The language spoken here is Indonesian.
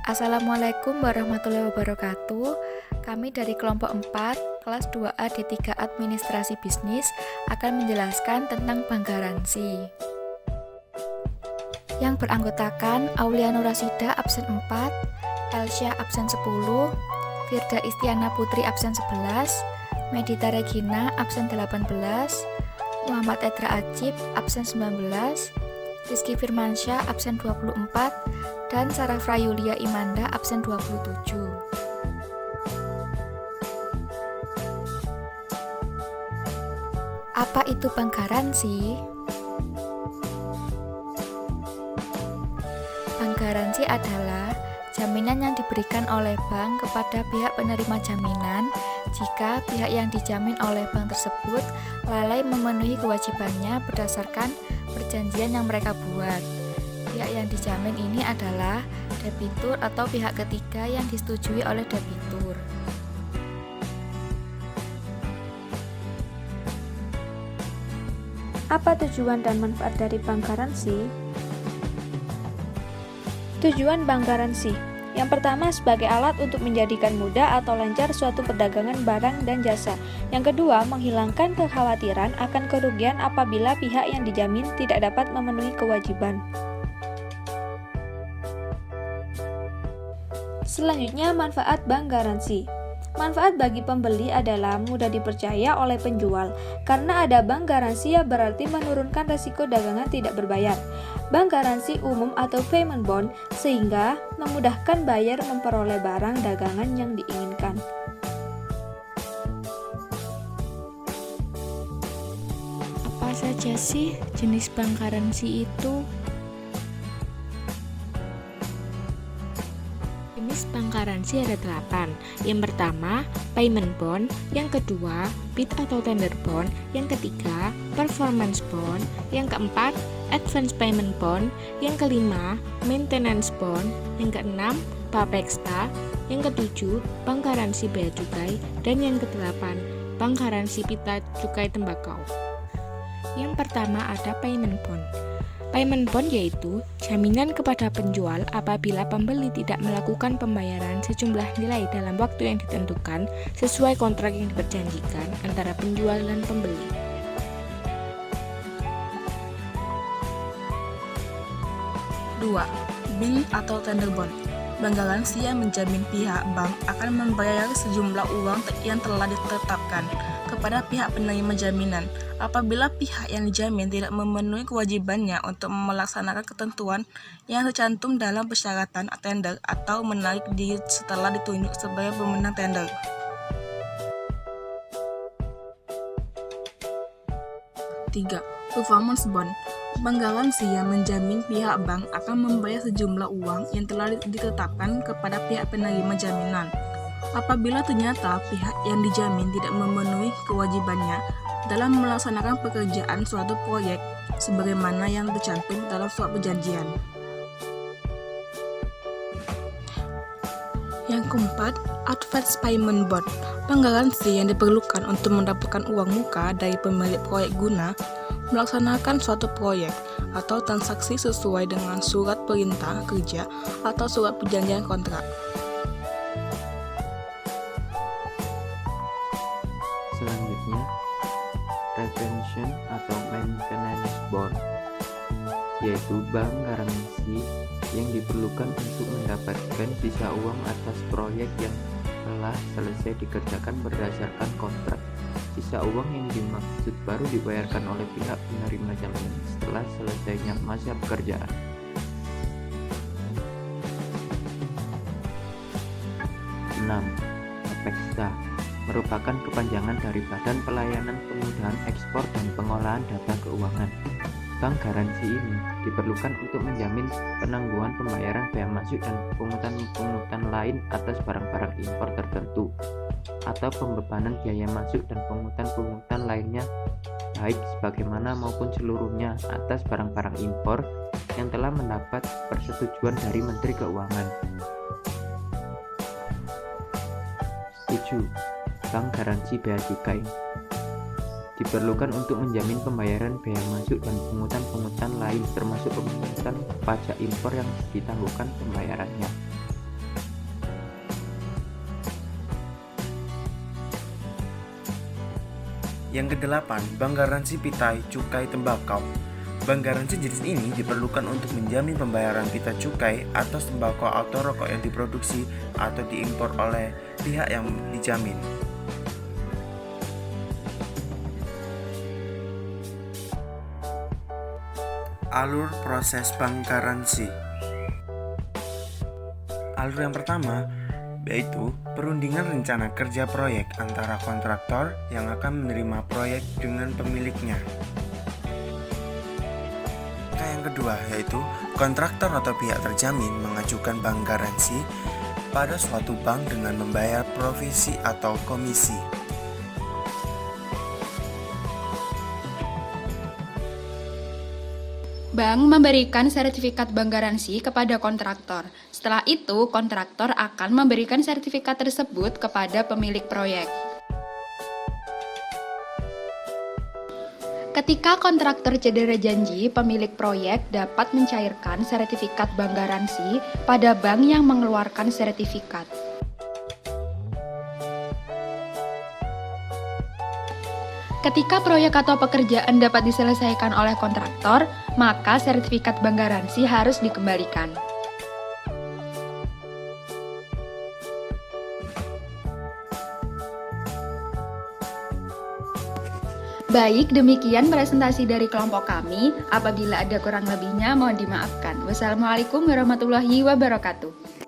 Assalamualaikum warahmatullahi wabarakatuh. Kami dari kelompok 4, kelas 2A D3 Administrasi Bisnis akan menjelaskan tentang bank garansi. Yang beranggotakan Auliana Rasida absen 4, Elsyah absen 10, Firda Istiana Putri absen 11, Medita Regina absen 18, Muhammad Edra Ajib absen 19, Rizky Firmansyah absen 24, dan Sarafra Yulia Imanda absen 27. Apa itu bank garansi? Bank garansi adalah jaminan yang diberikan oleh bank kepada pihak penerima jaminan jika pihak yang dijamin oleh bank tersebut lalai memenuhi kewajibannya berdasarkan perjanjian yang mereka buat. Pihak yang dijamin ini adalah debitur atau pihak ketiga yang disetujui oleh debitur. Apa tujuan dan manfaat dari bank garansi? Tujuan bank garansi yang pertama sebagai alat untuk menjadikan mudah atau lancar suatu perdagangan barang dan jasa. Yang kedua, menghilangkan kekhawatiran akan kerugian apabila pihak yang dijamin tidak dapat memenuhi kewajiban. Selanjutnya, manfaat bank garansi. Manfaat bagi pembeli adalah mudah dipercaya oleh penjual. Karena ada bank garansi yang berarti menurunkan risiko dagangan tidak berbayar. Bank garansi umum atau payment bond sehingga memudahkan buyer memperoleh barang dagangan yang diinginkan. Apa saja sih jenis bank garansi itu? Jenis bank garansi ada 8. Yang pertama, payment bond. Yang kedua, bid atau tender bond. Yang ketiga, performance bond. Yang keempat, advance payment bond. Yang kelima, maintenance bond. Yang keenam, bapeksta. Yang ketujuh, bank garansi bea cukai. Dan yang kedelapan, bank garansi pita cukai tembakau. Yang pertama ada payment bond. Payment bond yaitu jaminan kepada penjual apabila pembeli tidak melakukan pembayaran sejumlah nilai dalam waktu yang ditentukan sesuai kontrak yang diperjanjikan antara penjual dan pembeli. Dua, bill atau tender bond. Bank garansi yang menjamin pihak bank akan membayar sejumlah uang yang telah ditetapkan kepada pihak penerima jaminan apabila pihak yang dijamin tidak memenuhi kewajibannya untuk melaksanakan ketentuan yang tercantum dalam persyaratan tender atau menarik diri setelah ditunjuk sebagai pemenang tender. 3. Performance bond. Bank garansi yang menjamin pihak bank akan membayar sejumlah uang yang telah ditetapkan kepada pihak penerima jaminan apabila ternyata pihak yang dijamin tidak memenuhi kewajibannya dalam melaksanakan pekerjaan suatu proyek sebagaimana yang tercantum dalam surat perjanjian. Yang keempat, advance payment bond. Bank garansi yang diperlukan untuk mendapatkan uang muka dari pemilik proyek guna melaksanakan suatu proyek atau transaksi sesuai dengan surat perintah kerja atau surat perjanjian kontrak. Selanjutnya, retention atau maintenance bond, yaitu bank garansi yang diperlukan untuk mendapatkan sisa uang atas proyek yang telah selesai dikerjakan berdasarkan kontrak. Sisa uang yang dimaksud baru dibayarkan oleh pihak penerima jaminan setelah selesainya masa pekerjaan. 6. Bapeksta merupakan kepanjangan dari Badan Pelayanan Kemudahan Ekspor dan Pengolahan Data Keuangan. Bank garansi ini diperlukan untuk menjamin penangguhan pembayaran bea masuk dan pungutan-pungutan lain atas barang-barang impor tertentu, atau pembebanan biaya masuk dan pungutan-pungutan lainnya baik sebagaimana maupun seluruhnya atas barang-barang impor yang telah mendapat persetujuan dari Menteri Keuangan. 7. Bank garansi bea cukai diperlukan untuk menjamin pembayaran bea masuk dan pungutan-pungutan lain termasuk pungutan pajak impor yang ditangguhkan pembayarannya. Yang kedelapan, bank garansi pitai cukai tembakau. Bank garansi jenis ini diperlukan untuk menjamin pembayaran pita cukai atas tembakau atau rokok yang diproduksi atau diimpor oleh pihak yang dijamin. Alur proses bank garansi. Alur yang pertama yaitu perundingan rencana kerja proyek antara kontraktor yang akan menerima proyek dengan pemiliknya. Yang kedua yaitu kontraktor atau pihak terjamin mengajukan bank garansi pada suatu bank dengan membayar provisi atau komisi. Bank memberikan sertifikat bank garansi kepada kontraktor. Setelah itu, kontraktor akan memberikan sertifikat tersebut kepada pemilik proyek. Ketika kontraktor cedera janji, pemilik proyek dapat mencairkan sertifikat bank garansi pada bank yang mengeluarkan sertifikat. Ketika proyek atau pekerjaan dapat diselesaikan oleh kontraktor, maka sertifikat bank garansi harus dikembalikan. Baik, demikian presentasi dari kelompok kami. Apabila ada kurang lebihnya, mohon dimaafkan. Wassalamualaikum warahmatullahi wabarakatuh.